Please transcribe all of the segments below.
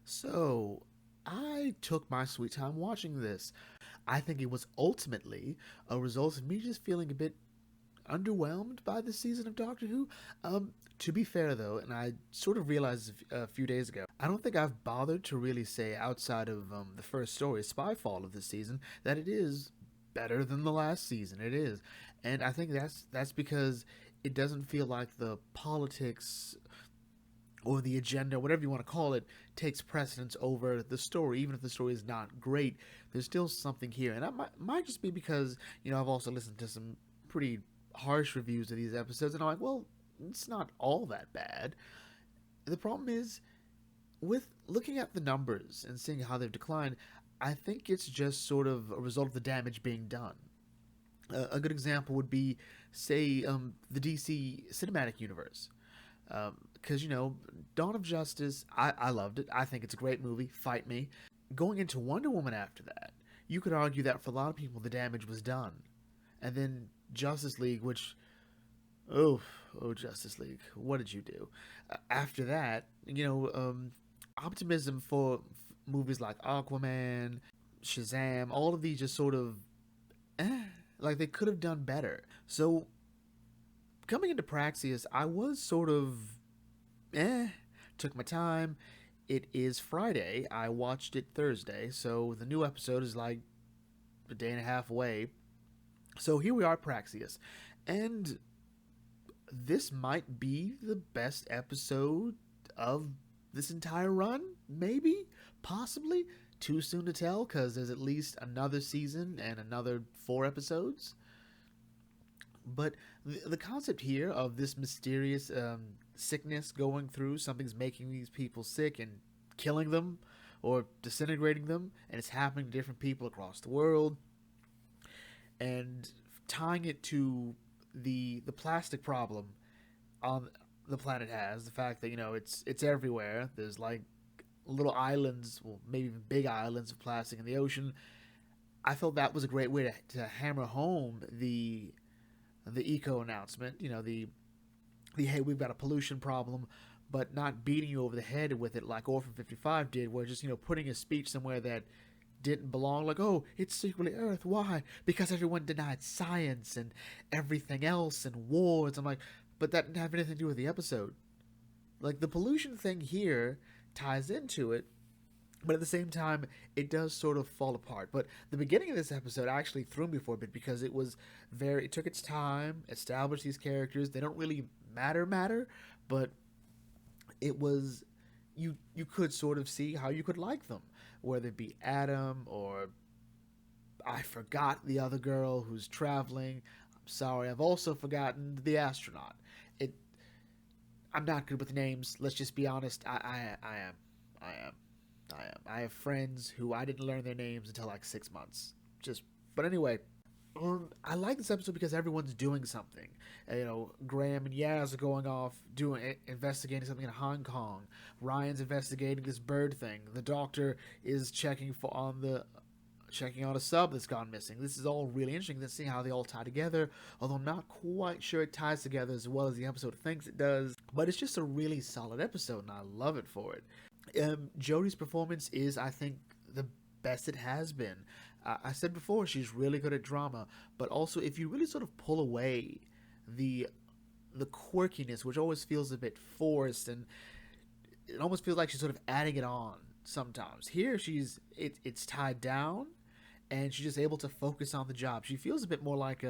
So, I took my sweet time watching this. I think it was ultimately a result of me just feeling a bit underwhelmed by this season of Doctor Who. To be fair, though, and I sort of realized a few days ago, I don't think I've bothered to really say outside of the first story, Spyfall of this season, that it is better than the last season. It is, and I think that's because it doesn't feel like the politics or the agenda, whatever you want to call it, takes precedence over the story. Even if the story is not great, there's still something here. And that might just be because, I've also listened to some pretty harsh reviews of these episodes, and I'm like, well, it's not all that bad. The problem is, with looking at the numbers and seeing how they've declined, I think it's just sort of a result of the damage being done. A good example would be, say, the DC cinematic universe. Because, Dawn of Justice, I loved it. I think it's a great movie. Fight me. Going into Wonder Woman after that, you could argue that for a lot of people, the damage was done. And then Justice League, which, oh, Justice League, what did you do? After that, optimism for movies like Aquaman, Shazam, all of these just sort of, like they could have done better. So coming into Praxeus, I was sort of took my time. It is Friday. I watched it Thursday, so the new episode is like a day and a half away. So here we are, Praxeus, and this might be the best episode of this entire run. Maybe, possibly. Too soon to tell because there's at least another season and another 4 episodes. But the concept here of this mysterious sickness going through, something's making these people sick and killing them or disintegrating them, and it's happening to different people across the world, and tying it to the plastic problem on the planet has the fact that it's everywhere. There's like little islands, well, maybe even big islands of plastic in the ocean. I felt that was a great way to hammer home the eco announcement. The hey, we've got a pollution problem, but not beating you over the head with it like Orphan 55 did, where just putting a speech somewhere that didn't belong, like, oh, it's secretly Earth. Why? Because everyone denied science and everything else and wars. I'm like, but that didn't have anything to do with the episode. Like, the pollution thing here ties into it, but at the same time, it does sort of fall apart. But the beginning of this episode actually threw me for a bit because it took its time, established these characters. They don't really matter, but it was, you could sort of see how you could like them, whether it be Adam or I forgot the other girl who's traveling. I'm sorry, I've also forgotten the astronaut. It I'm not good with names. Let's just be honest. I am. I am. I am. I have friends who I didn't learn their names until like 6 months. But anyway, I like this episode because everyone's doing something. Graham and Yaz are going off investigating something in Hong Kong. Ryan's investigating this bird thing. The doctor is checking on a sub that's gone missing. This is all really interesting to see how they all tie together, although I'm not quite sure it ties together as well as the episode thinks it does. But it's just a really solid episode, and I love it for it. Jodie's performance is, I think, the best it has been. I said before, she's really good at drama, but also if you really sort of pull away the quirkiness, which always feels a bit forced, and it almost feels like she's sort of adding it on sometimes. Here, it's tied down, and she's just able to focus on the job. She feels a bit more like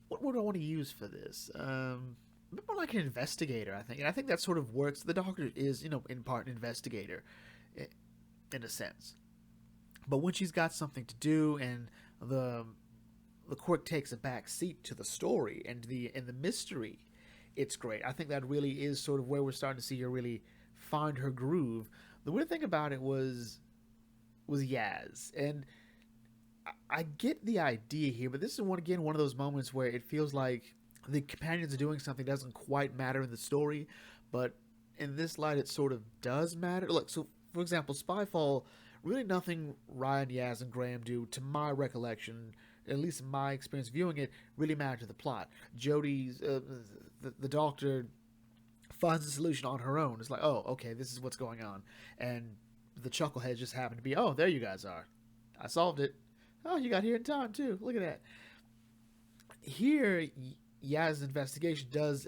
what would I want to use for this? A bit more like an investigator, I think, and I think that sort of works. The Doctor is, in part an investigator, in a sense. But when she's got something to do, and the quirk takes a back seat to the story and the mystery, it's great. I think that really is sort of where we're starting to see her really find her groove. The weird thing about it was Yaz, and I get the idea here, but this is one of those moments where it feels like the companions are doing something that doesn't quite matter in the story, but in this light, it sort of does matter. Look, so for example, Spyfall, really nothing Ryan, Yaz, and Graham do, to my recollection, at least in my experience viewing it, really mattered to the plot. Jodie's the Doctor finds a solution on her own. It's like, oh, okay, this is what's going on, and the chuckleheads just happen to be, oh, there you guys are. I solved it. Oh, you got here in time too. Look at that. Here, Yaz's investigation does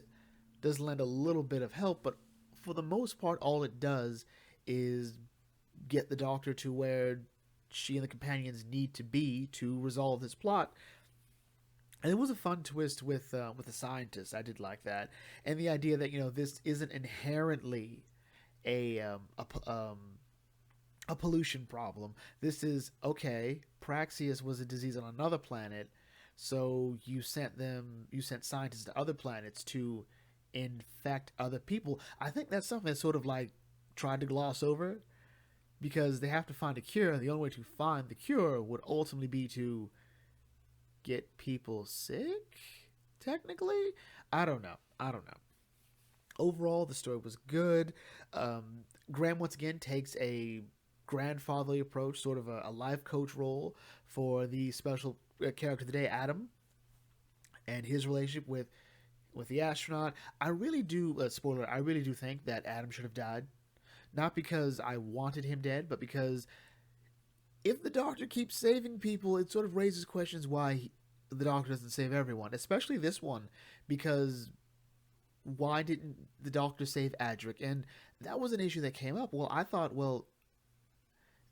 lend a little bit of help, but for the most part, all it does is get the Doctor to where she and the companions need to be to resolve this plot. And it was a fun twist with the scientists. I did like that, and the idea that this isn't inherently a pollution problem. This is okay. Praxeus was a disease on another planet, so you sent scientists to other planets to infect other people. I think that's something that's sort of like tried to gloss over because they have to find a cure. And the only way to find the cure would ultimately be to get people sick. Technically, I don't know. Overall, the story was good. Graham once again takes a grandfatherly approach, sort of a life coach role for the special character of the day, Adam, and his relationship with the astronaut. I really do, spoiler, I really do think that Adam should have died. Not because I wanted him dead, but because if the Doctor keeps saving people, it sort of raises questions why the Doctor doesn't save everyone, especially this one, because why didn't the Doctor save Adric? And that was an issue that came up. Well, I thought,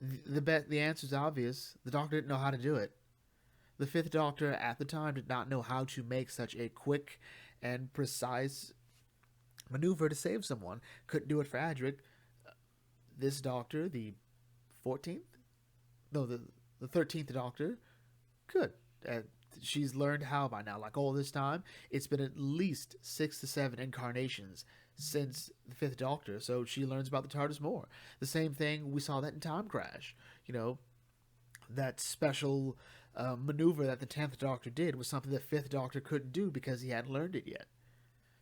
the answer's obvious. The Doctor didn't know how to do it. The Fifth Doctor at the time did not know how to make such a quick and precise maneuver to save someone. Couldn't do it for Adric. This Doctor, the 14th? No, the 13th Doctor, could. She's learned how by now. Like all this time, it's been at least 6 to 7 incarnations since the Fifth Doctor, so she learns about the TARDIS more. The same thing, we saw that in Time Crash. That special maneuver that the 10th Doctor did was something the Fifth Doctor couldn't do because he hadn't learned it yet.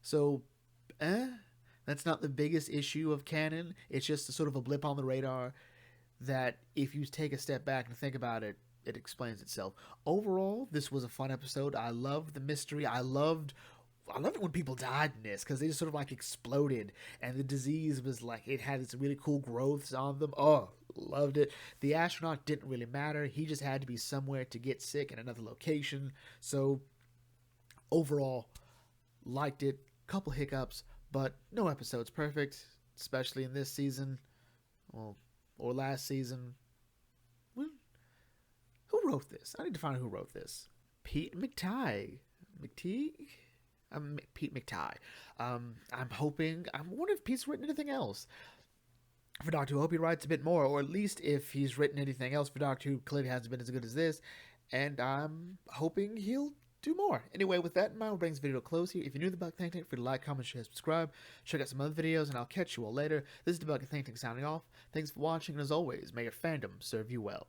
So, that's not the biggest issue of canon. It's just a sort of a blip on the radar that if you take a step back and think about it, it explains itself. Overall, this was a fun episode. I loved the mystery. I loved it when people died in this because they just sort of like exploded and the disease was like, it had its really cool growths on them. Oh, loved it. The astronaut didn't really matter. He just had to be somewhere to get sick in another location. So overall, liked it. Couple hiccups, but no episode's perfect, especially in this season. Well, or last season. Who wrote this? I need to find out who wrote this. Pete McTighe. Pete McTighe. I'm wondering if Pete's written anything else for Doctor Who. I hope he writes a bit more, or at least if he's written anything else for Doctor Who, clearly hasn't been as good as this, and I'm hoping he'll do more. Anyway, with that in mind, we'll bring this video to a close here. If you're new to the Debug Think Tank, feel free to like, comment, share, subscribe. Check out some other videos, and I'll catch you all later. This is Debug Think Tank signing off. Thanks for watching, and as always, may your fandom serve you well.